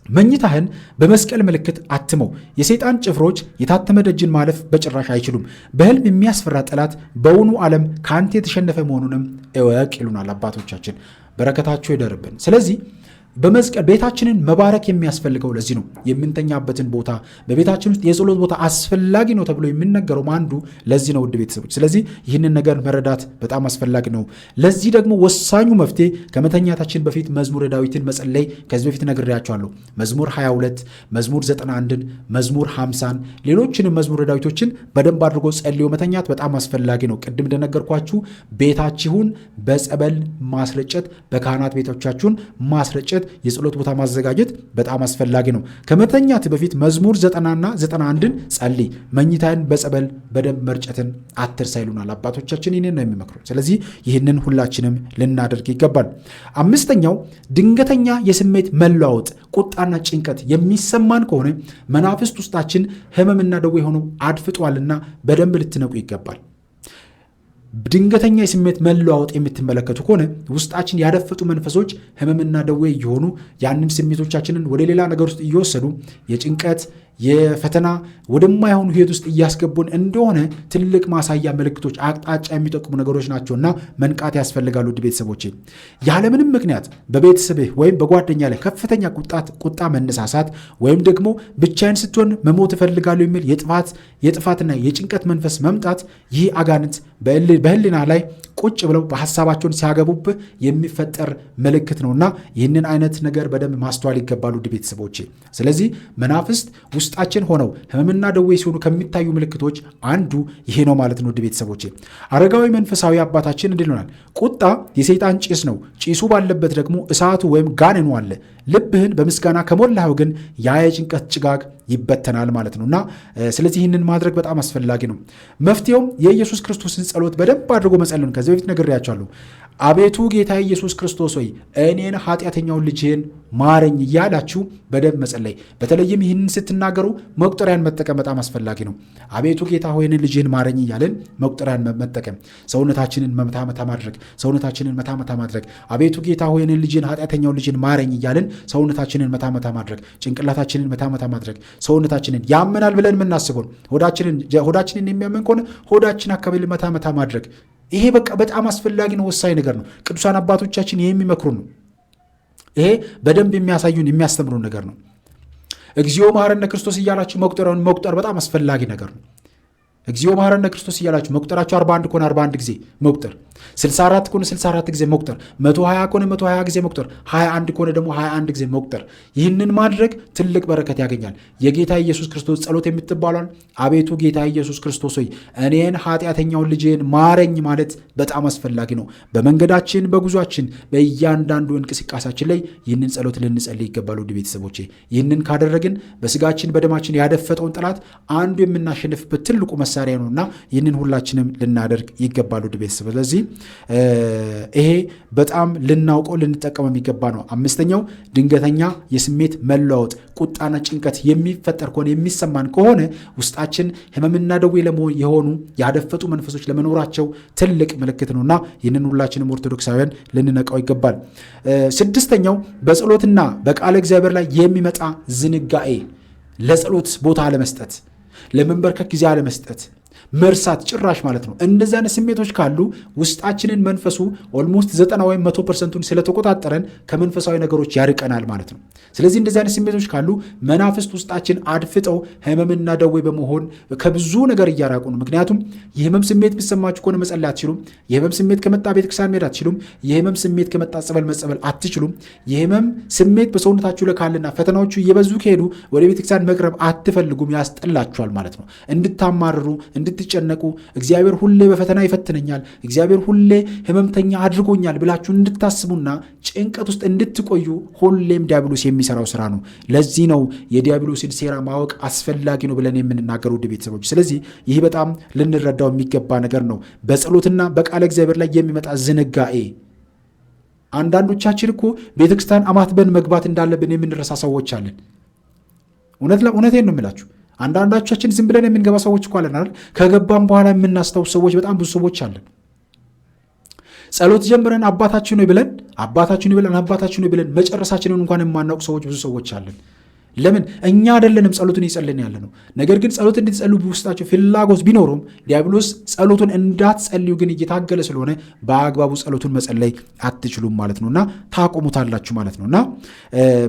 መኝታህን በመስቀል ምልክት አትመው፣ የሰይጣን ጭፍሮች የታተመ ደጅን ማለፍ በጭራሽ አይችሉም። በህልም የሚያስፈራ ጠላት በውኑ ዓለም ከአንተ የተሸነፈ መሆኑንም እወቅ ይሉናል አባቶቻችን። በረከታቸው ይደርብን። ስለዚህ በመስቀል ቤታችንን መባረክ የሚያስፈልገው ለዚህ ነው። የምንተኛበትን ቦታ በቤታችን ውስጥ የጸሎት ቦታ አስፈላጊ ነው ተብሎ የሚነገረው አንዱ ለዚህ ነው ውድ ቤተሰቦች። ስለዚህ ይህንን ነገር መረዳት በጣም አስፈላጊ ነው። ለዚህ ደግሞ ወሳኙ መፍትሄ ከመተኛታችን በፊት መዝሙረ ዳዊትን መጸለይ ከዚህ በፊት ነግሬያቸዋለሁ። መዝሙር 22፣ መዝሙር 91፣ መዝሙር 50 ሌሎችንም መዝሙረ ዳዊቶችን በደንብ አድርጎ ጸልዮ መተኛት በጣም አስፈላጊ ነው። ቅድም እንደነገርኳችሁ ቤታችሁን በጸበል ማስረጨት፣ በካህናት ቤቶቻችሁን ማስረጨት፣ የጸሎት ቦታ ማዘጋጀት በጣም አስፈላጊ ነው። ከመተኛት በፊት መዝሙር 90ና 91ን ጸልይ፣ መኝታን በጸበል በደንብ መርጨትን አትርሳ ይሉናል አባቶቻችን። ይህንን ነው የሚመክሩ። ስለዚህ ይህንን ሁላችንም ልናደርግ ይገባል። አምስተኛው ድንገተኛ የስሜት መለዋወጥ፣ ቁጣና ጭንቀት የሚሰማን ከሆነ መናፍስት ውስጣችን ህመምና ደዌ ሆነው አድፍጧልና በደንብ ልትነቁ ይገባል። ድንገተኛ የስሜት መለዋወጥ የምትመለከቱ ከሆነ ውስጣችን ያደፈጡ መንፈሶች ህመምና ደዌ እየሆኑ ያንን ስሜቶቻችንን ወደ ሌላ ነገር ውስጥ እየወሰዱ የጭንቀት የፈተና ወደማይሆኑ ህይወት ውስጥ እያስገቡን እንደሆነ ትልቅ ማሳያ ምልክቶች፣ አቅጣጫ የሚጠቁሙ ነገሮች ናቸውና መንቃት ያስፈልጋሉ። ውድ ቤተሰቦቼ ያለምንም ምክንያት በቤተሰብህ ወይም በጓደኛ ላይ ከፍተኛ ቁጣ መነሳሳት ወይም ደግሞ ብቻዬን ስትሆን መሞት እፈልጋለሁ የሚል የጥፋትና የጭንቀት መንፈስ መምጣት ይህ አጋንንት በህሊና ላይ ቁጭ ብለው በሐሳባቸውን ሲያገቡብህ የሚፈጠር ምልክት ነውና ይህንን አይነት ነገር በደንብ ማስተዋል ይገባሉ ውድ ቤተሰቦቼ። ስለዚህ መናፍስት ውስጣችን ሆነው ህመምና ደዌ ሲሆኑ ከሚታዩ ምልክቶች አንዱ ይሄ ነው ማለት ነው። ውድ ቤተሰቦቼ አረጋዊ መንፈሳዊ አባታችን እንዲህ ይለናል፣ ቁጣ የሰይጣን ጭስ ነው፣ ጭሱ ባለበት ደግሞ እሳቱ ወይም ጋኔኑ አለ። ልብህን በምስጋና ከሞላኸው ግን ያ የጭንቀት ጭጋግ ይበተናል ማለት ነው እና ስለዚህ ይህንን ማድረግ በጣም አስፈላጊ ነው። መፍትሄውም የኢየሱስ ክርስቶስን ጸሎት በደንብ አድርጎ መጸለይ ነው። ከዚህ በፊት ነግሬያቸዋለሁ። አቤቱ ጌታ ኢየሱስ ክርስቶስ ሆይ እኔን ኃጢአተኛውን ልጅህን ማረኝ እያላችሁ በደንብ መጸለይ። በተለይም ይህንን ስትናገሩ መቁጠሪያን መጠቀም በጣም አስፈላጊ ነው። አቤቱ ጌታ ሆይ እኔን ልጅህን ማረኝ እያልን መቁጠሪያን መጠቀም፣ ሰውነታችንን መታመታ ማድረግ፣ ሰውነታችንን መታመታ ማድረግ። አቤቱ ጌታ ሆይ እኔን ልጅህን ኃጢአተኛውን ልጅህን ማረኝ እያልን ሰውነታችንን መታመታ ማድረግ፣ ጭንቅላታችንን መታመታ ማድረግ፣ ሰውነታችንን ያመናል ብለን የምናስበውን ሆዳችንን የሚያመን ከሆነ ሆዳችን አካባቢ መታመታ ማድረግ። ይሄ በቃ በጣም አስፈላጊ ነው፣ ወሳኝ ነገር ነው። ቅዱሳን አባቶቻችን ይሄ የሚመክሩን ነው። ይሄ በደንብ የሚያሳዩን የሚያስተምሩን ነገር ነው። እግዚኦ መሐረነ ክርስቶስ እያላችሁ መቁጠር በጣም አስፈላጊ ነገር ነው። እግዚኦ መሐረነ ክርስቶስ እያላችሁ መቁጠራችሁ 41 ከሆነ 41 ጊዜ መቁጠር፣ 64 ከሆነ 64 ጊዜ መቁጠር፣ 120 ከሆነ 120 ጊዜ መቁጠር፣ 21 ከሆነ ደግሞ 21 ጊዜ መቁጠር። ይህንን ማድረግ ትልቅ በረከት ያገኛል። የጌታ ኢየሱስ ክርስቶስ ጸሎት የምትባሏን አቤቱ ጌታ ኢየሱስ ክርስቶስ ሆይ እኔን ኃጢአተኛውን ልጅህን ማረኝ ማለት በጣም አስፈላጊ ነው። በመንገዳችን፣ በጉዟችን፣ በእያንዳንዱ እንቅስቃሴያችን ላይ ይህንን ጸሎት ልንጸልይ ይገባል። ውድ ቤተሰቦቼ ይህንን ካደረግን በስጋችን በደማችን ያደፈጠውን ጠላት አንዱ የምናሸንፍበት ትልቁ መሳሪያ ነውና ይህንን ሁላችንም ልናደርግ ይገባል። ውድ ቤተሰብ ስለዚህ ይሄ በጣም ልናውቀው ልንጠቀመው የሚገባ ነው። አምስተኛው ድንገተኛ የስሜት መለዋወጥ፣ ቁጣና ጭንቀት የሚፈጠር ከሆነ የሚሰማን ከሆነ ውስጣችን ህመምና ደዌ የሆኑ ያደፈጡ መንፈሶች ለመኖራቸው ትልቅ ምልክት ነውና ይህንን ሁላችንም ኦርቶዶክሳውያን ልንነቃው ይገባል። ስድስተኛው በጸሎትና በቃለ እግዚአብሔር ላይ የሚመጣ ዝንጋኤ፣ ለጸሎት ቦታ አለመስጠት፣ ለመንበርከክ ጊዜ አለመስጠት፣ መርሳት ጭራሽ ማለት ነው። እንደዚህ አይነት ስሜቶች ካሉ ውስጣችንን መንፈሱ ኦልሞስት 90 ወይም 100%ቱን ስለተቆጣጠረን ከመንፈሳዊ ነገሮች ያርቀናል ማለት ነው። ስለዚህ እንደዚህ አይነት ስሜቶች ካሉ መናፍስት ውስጣችን አድፍጠው ህመምና ደዌ በመሆን ከብዙ ነገር እያራቁ ነው። ምክንያቱም የህመም ስሜት ቢሰማችሁ ከሆነ መጸለይ አትችሉም። የህመም ስሜት ከመጣ ቤተክርስቲያን መሄድ አትችሉም። የህመም ስሜት ከመጣ ጸበል መጸበል አትችሉም። የህመም ስሜት በሰውነታችሁ ላይ ካለና ፈተናዎቹ እየበዙ ከሄዱ ወደ ቤተክርስቲያን መቅረብ አትፈልጉም፣ ያስጠላችኋል ማለት ነው። እንድታማርሩ እንድትጨነቁ፣ እግዚአብሔር ሁሌ በፈተና ይፈትነኛል፣ እግዚአብሔር ሁሌ ህመምተኛ አድርጎኛል ብላችሁ እንድታስቡና ጭንቀት ውስጥ እንድትቆዩ ሁሌም ዲያብሎስ የሚሰራው ስራ ነው። ለዚህ ነው የዲያብሎስን ሴራ ማወቅ አስፈላጊ ነው ብለን የምንናገሩ ውድ ቤተሰቦች። ስለዚህ ይህ በጣም ልንረዳው የሚገባ ነገር ነው። በጸሎትና በቃለ እግዚአብሔር ላይ የሚመጣ ዝንጋኤ። አንዳንዶቻችን እኮ ቤተክርስቲያን አማትበን መግባት እንዳለብን የምንረሳ ሰዎች አለን። እውነቴን ነው የምላችሁ። አንዳንዳቻችን ዝም ብለን የምንገባ ሰዎች እኮ አለን አይደል? ከገባም በኋላ የምናስታውስ ሰዎች በጣም ብዙ ሰዎች አለን። ጸሎት ጀምረን አባታችን ነው ብለን አባታችን ነው ብለን መጨረሳችንን እንኳን የማናውቅ ሰዎች ብዙ ሰዎች አለን። ለምን? እኛ አይደለንም ጸሎቱን ይጸልን ያለ ነው። ነገር ግን ጸሎት እንድትጸልዩ ውስጣቸው ፍላጎት ቢኖሩም ዲያብሎስ ጸሎቱን እንዳትጸልዩ ግን እየታገለ ስለሆነ በአግባቡ ጸሎቱን መጸለይ አትችሉም ማለት ነውና ታቆሙታላችሁ ማለት ነውና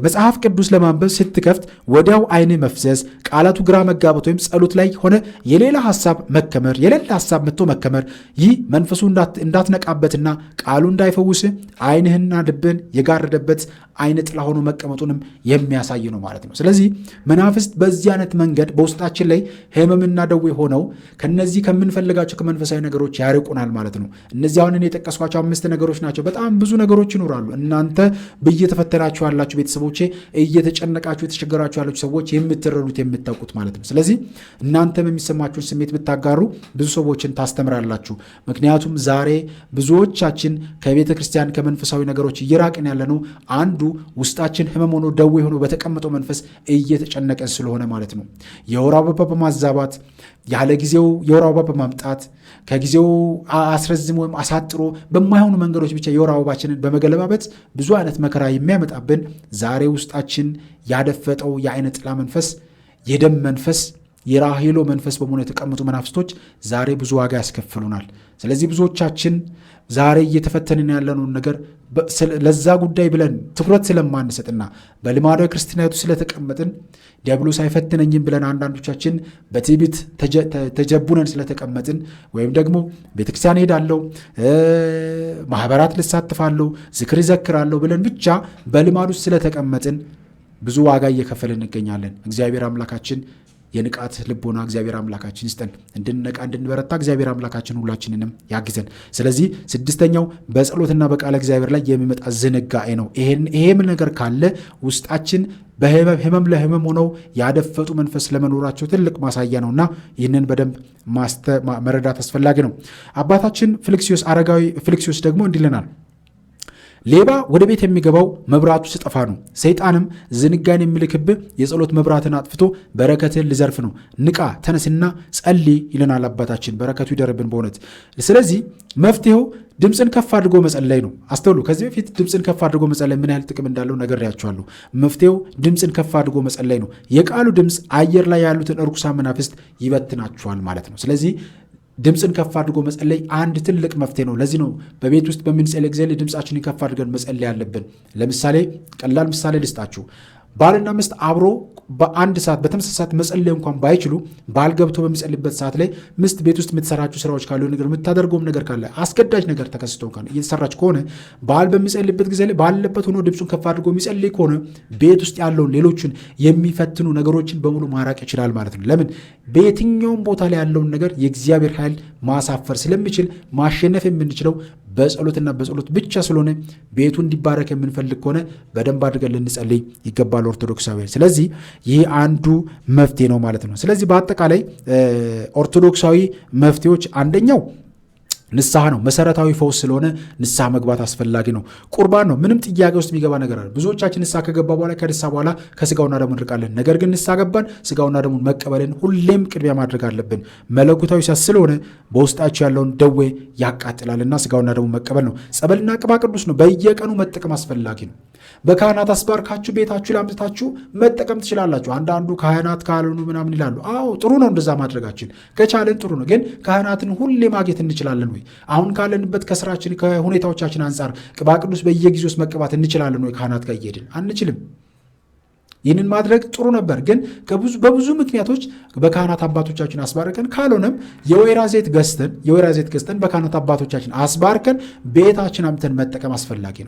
መጽሐፍ ቅዱስ ለማንበብ ስትከፍት ወዲያው ዓይን መፍዘዝ፣ ቃላቱ ግራ መጋባት ወይም ጸሎት ላይ ሆነ የሌላ ሐሳብ መከመር፣ የሌላ ሐሳብ መጥቶ መከመር፣ ይህ መንፈሱ እንዳትነቃበትና ቃሉ እንዳይፈውስ ዓይንህና ልብን የጋረደበት ዓይነ ጥላ ሆኖ መቀመጡንም የሚያሳይ ነው ማለት ነው። ስለዚህ መናፍስት በዚህ አይነት መንገድ በውስጣችን ላይ ህመምና ደዌ ሆነው ከነዚህ ከምንፈልጋቸው ከመንፈሳዊ ነገሮች ያርቁናል ማለት ነው። እነዚህ አሁን የጠቀስኳቸው 5 ነገሮች ናቸው። በጣም ብዙ ነገሮች ይኖራሉ። እናንተ እየተፈተናችሁ ያላችሁ ቤተሰቦቼ፣ እየተጨነቃችሁ የተቸገራችሁ ያላችሁ ሰዎች የምትረዱት የምታውቁት ማለት ነው። ስለዚህ እናንተም የሚሰማችሁን ስሜት ብታጋሩ ብዙ ሰዎችን ታስተምራላችሁ። ምክንያቱም ዛሬ ብዙዎቻችን ከቤተ ክርስቲያን ከመንፈሳዊ ነገሮች እየራቅን ያለ ነው። አንዱ ውስጣችን ህመም ሆኖ ደዌ ሆኖ በተቀመጠው መንፈስ እየተጨነቀን ስለሆነ ማለት ነው። የወር አበባ በማዛባት ያለ ጊዜው የወር አበባ በማምጣት ከጊዜው አስረዝም ወይም አሳጥሮ በማይሆኑ መንገዶች ብቻ የወር አበባችንን በመገለባበት ብዙ አይነት መከራ የሚያመጣብን ዛሬ ውስጣችን ያደፈጠው የዓይነ ጥላ መንፈስ፣ የደም መንፈስ፣ የራሄሎ መንፈስ በመሆኑ የተቀመጡ መናፍስቶች ዛሬ ብዙ ዋጋ ያስከፍሉናል። ስለዚህ ብዙዎቻችን ዛሬ እየተፈተንን ያለነውን ነገር ለዛ ጉዳይ ብለን ትኩረት ስለማንሰጥና በልማዳዊ ክርስትናቱ ስለተቀመጥን ዲያብሎስ አይፈትነኝም ብለን አንዳንዶቻችን በትዕቢት ተጀቡነን ስለተቀመጥን ወይም ደግሞ ቤተክርስቲያን ሄዳለሁ፣ ማህበራት ልሳትፋለሁ፣ ዝክር ይዘክራለሁ ብለን ብቻ በልማዱ ስለተቀመጥን ብዙ ዋጋ እየከፈልን እንገኛለን። እግዚአብሔር አምላካችን የንቃት ልቦና እግዚአብሔር አምላካችን ይስጠን። እንድንነቃ እንድንበረታ እግዚአብሔር አምላካችን ሁላችንንም ያግዘን። ስለዚህ ስድስተኛው በጸሎትና በቃለ እግዚአብሔር ላይ የሚመጣ ዝንጋኤ ነው። ይሄም ነገር ካለ ውስጣችን በህመም ለህመም ሆነው ያደፈጡ መንፈስ ለመኖራቸው ትልቅ ማሳያ ነውና ይህንን በደንብ መረዳት አስፈላጊ ነው። አባታችን አረጋዊ ፊልክስዩስ ደግሞ እንዲህ ይለናል፣ ሌባ ወደ ቤት የሚገባው መብራቱ ሲጠፋ ነው። ሰይጣንም ዝንጋን የሚልክብህ የጸሎት መብራትን አጥፍቶ በረከትን ልዘርፍ ነው። ንቃ፣ ተነስና ጸልይ ይለናል አባታችን። በረከቱ ይደርብን በእውነት። ስለዚህ መፍትሄው ድምፅን ከፍ አድርጎ መጸለይ ነው። አስተውሉ። ከዚህ በፊት ድምፅን ከፍ አድርጎ መጸለይ ምን ያህል ጥቅም እንዳለው ነግሬያችኋለሁ። መፍትሄው ድምፅን ከፍ አድርጎ መጸለይ ነው። የቃሉ ድምፅ አየር ላይ ያሉትን እርኩሳን መናፍስት ይበትናችኋል ማለት ነው። ስለዚህ ድምፅን ከፍ አድርጎ መጸለይ አንድ ትልቅ መፍትሄ ነው። ለዚህ ነው በቤት ውስጥ በምንጸልይ ጊዜ ድምፃችንን ከፍ አድርገን መጸለይ ያለብን። ለምሳሌ ቀላል ምሳሌ ልስጣችሁ። ባልና ሚስት አብሮ በአንድ ሰዓት በተመሳሳይ ሰዓት መጸለይ እንኳን ባይችሉ ባል ገብቶ በሚጸልይበት ሰዓት ላይ ሚስት ቤት ውስጥ የምትሰራቸው ስራዎች ካሉ ነገር የምታደርገውም ነገር ካለ አስገዳጅ ነገር ተከስቶ እንኳን እየተሰራች ከሆነ ባል በሚጸልይበት ጊዜ ላይ ባለበት ሆኖ ድምፁን ከፍ አድርጎ የሚጸልይ ከሆነ ቤት ውስጥ ያለውን ሌሎችን የሚፈትኑ ነገሮችን በሙሉ ማራቅ ይችላል ማለት ነው። ለምን? በየትኛውም ቦታ ላይ ያለውን ነገር የእግዚአብሔር ኃይል ማሳፈር ስለሚችል ማሸነፍ የምንችለው በጸሎትና በጸሎት ብቻ ስለሆነ ቤቱ እንዲባረክ የምንፈልግ ከሆነ በደንብ አድርገን ልንጸልይ ይገባል ኦርቶዶክሳውያን። ስለዚህ ይህ አንዱ መፍትሄ ነው ማለት ነው። ስለዚህ በአጠቃላይ ኦርቶዶክሳዊ መፍትሄዎች አንደኛው ንስሐ ነው። መሰረታዊ ፈውስ ስለሆነ ንስሐ መግባት አስፈላጊ ነው። ቁርባን ነው። ምንም ጥያቄ ውስጥ የሚገባ ነገር አለ። ብዙዎቻችን ንስሐ ከገባ በኋላ ከንስሐ በኋላ ከስጋውና ደሙ እንርቃለን። ነገር ግን ንስሐ ገባን ስጋውና ደሙን መቀበልን ሁሌም ቅድሚያ ማድረግ አለብን። መለኮታዊ እሳት ስለሆነ በውስጣችሁ ያለውን ደዌ ያቃጥላልና ስጋውና ደሙን መቀበል ነው። ጸበልና ቅባ ቅዱስ ነው። በየቀኑ መጠቀም አስፈላጊ ነው። በካህናት አስባርካችሁ ቤታችሁ ላይ አምጥታችሁ መጠቀም ትችላላችሁ። አንዳንዱ ካህናት ካልሆኑ ምናምን ይላሉ። አዎ ጥሩ ነው፣ እንደዛ ማድረጋችን ከቻለን ጥሩ ነው። ግን ካህናትን ሁሌ ማግኘት እንችላለን ወይ? አሁን ካለንበት ከስራችን ከሁኔታዎቻችን አንጻር ቅባ ቅዱስ በየጊዜው ውስጥ መቀባት እንችላለን ወይ? ካህናት ጋር እየሄድን አንችልም። ይህንን ማድረግ ጥሩ ነበር፣ ግን በብዙ ምክንያቶች በካህናት አባቶቻችን አስባርከን ካልሆነም የወይራ ዘይት ገዝተን በካህናት አባቶቻችን አስባርከን ቤታችን አምጥተን መጠቀም አስፈላጊ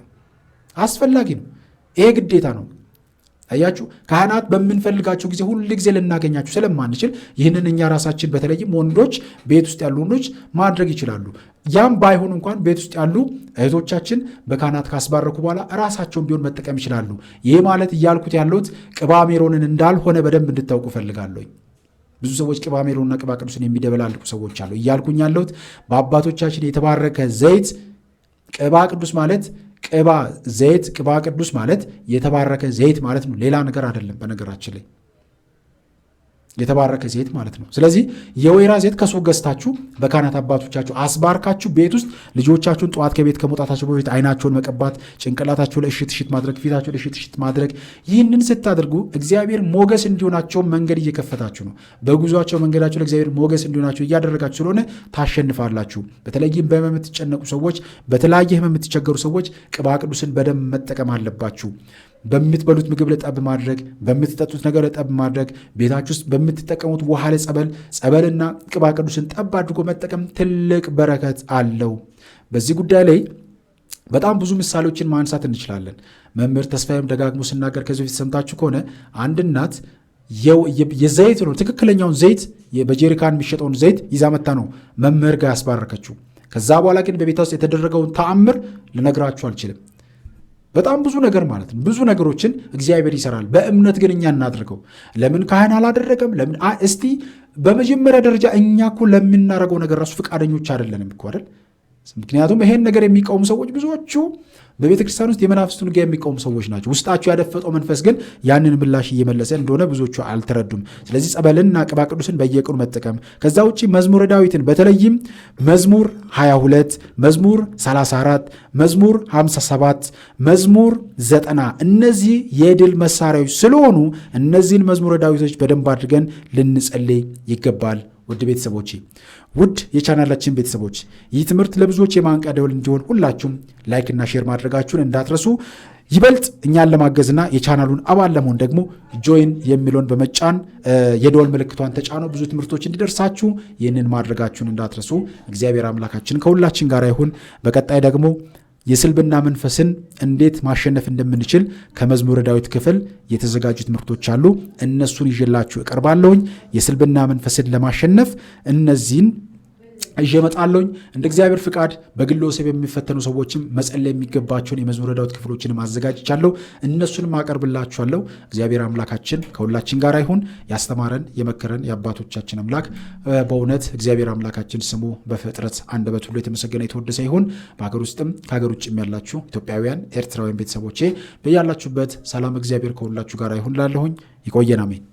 ነው። ይሄ ግዴታ ነው። አያችሁ፣ ካህናት በምንፈልጋቸው ጊዜ ሁል ጊዜ ልናገኛቸው ስለማንችል ይህንን እኛ ራሳችን በተለይም ወንዶች ቤት ውስጥ ያሉ ወንዶች ማድረግ ይችላሉ። ያም ባይሆን እንኳን ቤት ውስጥ ያሉ እህቶቻችን በካህናት ካስባረኩ በኋላ ራሳቸውን ቢሆን መጠቀም ይችላሉ። ይህ ማለት እያልኩት ያለሁት ቅባ ሜሮንን እንዳልሆነ በደንብ እንድታውቁ ፈልጋለሁ። ብዙ ሰዎች ቅባ ሜሮንና ቅባ ቅዱስን የሚደበላልቁ ሰዎች አሉ። እያልኩኝ ያለሁት በአባቶቻችን የተባረከ ዘይት ቅባ ቅዱስ ማለት ቅባ ቅዱስ ማለት የተባረከ ዘይት ማለት ነው። ሌላ ነገር አይደለም። በነገራችን ላይ የተባረከ ዘይት ማለት ነው። ስለዚህ የወይራ ዘይት ከሱቅ ገዝታችሁ በካህናት አባቶቻችሁ አስባርካችሁ ቤት ውስጥ ልጆቻችሁን ጠዋት ከቤት ከመውጣታቸው በፊት አይናቸውን መቀባት፣ ጭንቅላታቸው ላይ እሽት ማድረግ፣ ፊታቸው ላይ እሽት ማድረግ። ይህንን ስታደርጉ እግዚአብሔር ሞገስ እንዲሆናቸው መንገድ እየከፈታችሁ ነው። በጉዟቸው መንገዳቸው ለእግዚአብሔር ሞገስ እንዲሆናቸው እያደረጋችሁ ስለሆነ ታሸንፋላችሁ። በተለይም በህመም የምትጨነቁ ሰዎች፣ በተለያየ ህመም የምትቸገሩ ሰዎች ቅባ ቅዱስን በደንብ መጠቀም አለባችሁ። በምትበሉት ምግብ ላይ ጠብ ማድረግ፣ በምትጠጡት ነገር ላይ ጠብ ማድረግ፣ ቤታችሁ ውስጥ በምትጠቀሙት ውሃ ላይ ጸበልና ቅባ ቅዱስን ጠብ አድርጎ መጠቀም ትልቅ በረከት አለው። በዚህ ጉዳይ ላይ በጣም ብዙ ምሳሌዎችን ማንሳት እንችላለን። መምህር ተስፋዬም ደጋግሞ ሲናገር ከዚህ በፊት ሰምታችሁ ከሆነ አንድ እናት የዘይት ነው ትክክለኛውን ዘይት በጀሪካን የሚሸጠውን ዘይት ይዛ መታ ነው መምህር ጋር ያስባረከችው። ከዛ በኋላ ግን በቤታ ውስጥ የተደረገውን ተአምር ልነግራችሁ አልችልም። በጣም ብዙ ነገር ማለት ነው። ብዙ ነገሮችን እግዚአብሔር ይሰራል። በእምነት ግን እኛ እናድርገው። ለምን ካህን አላደረገም? ለምን እስቲ በመጀመሪያ ደረጃ እኛ እኮ ለምናደርገው ነገር ራሱ ፈቃደኞች አይደለንም እኮ አይደል? ምክንያቱም ይሄን ነገር የሚቃወሙ ሰዎች ብዙዎቹ በቤተ ክርስቲያን ውስጥ የመናፍስቱን ውጊያ የሚቃወሙ ሰዎች ናቸው። ውስጣቸው ያደፈጠው መንፈስ ግን ያንን ምላሽ እየመለሰ እንደሆነ ብዙዎቹ አልተረዱም። ስለዚህ ጸበልና ቅባ ቅዱስን በየቀኑ መጠቀም። ከዛ ውጭ መዝሙረ ዳዊትን በተለይም መዝሙር 22፣ መዝሙር 34፣ መዝሙር 57፣ መዝሙር 90 እነዚህ የድል መሳሪያዎች ስለሆኑ እነዚህን መዝሙረ ዳዊቶች በደንብ አድርገን ልንጸልይ ይገባል። ውድ ቤተሰቦች፣ ውድ የቻናላችን ቤተሰቦች፣ ይህ ትምህርት ለብዙዎች የማንቂያ ደወል እንዲሆን ሁላችሁም ላይክና ሼር ማድረጋችሁን እንዳትረሱ። ይበልጥ እኛን ለማገዝና የቻናሉን አባል ለመሆን ደግሞ ጆይን የሚለውን በመጫን የደወል ምልክቷን ተጫኑ። ብዙ ትምህርቶች እንዲደርሳችሁ ይህንን ማድረጋችሁን እንዳትረሱ። እግዚአብሔር አምላካችን ከሁላችን ጋር ይሁን። በቀጣይ ደግሞ የስልብና መንፈስን እንዴት ማሸነፍ እንደምንችል ከመዝሙረ ዳዊት ክፍል የተዘጋጁ ትምህርቶች አሉ። እነሱን ይዤላችሁ እቀርባለሁኝ። የስልብና መንፈስን ለማሸነፍ እነዚህን ይዤ እመጣለሁኝ። እንደ እግዚአብሔር ፍቃድ በግል ወሲብ የሚፈተኑ ሰዎችም መጸለይ የሚገባቸውን የመዝሙረ ዳዊት ክፍሎችንም አዘጋጅቻለሁ። እነሱንም አቀርብላችኋለሁ። እግዚአብሔር አምላካችን ከሁላችን ጋር ይሁን። ያስተማረን የመከረን የአባቶቻችን አምላክ በእውነት እግዚአብሔር አምላካችን ስሙ በፍጥረት አንደበት ሁሉ የተመሰገነ የተወደሰ ይሁን። በሀገር ውስጥም ከሀገር ውጭም ያላችሁ ኢትዮጵያውያን፣ ኤርትራውያን ቤተሰቦቼ በያላችሁበት ሰላም እግዚአብሔር ከሁላችሁ ጋር ይሁን ላለሁኝ። ይቆየን። አሜን።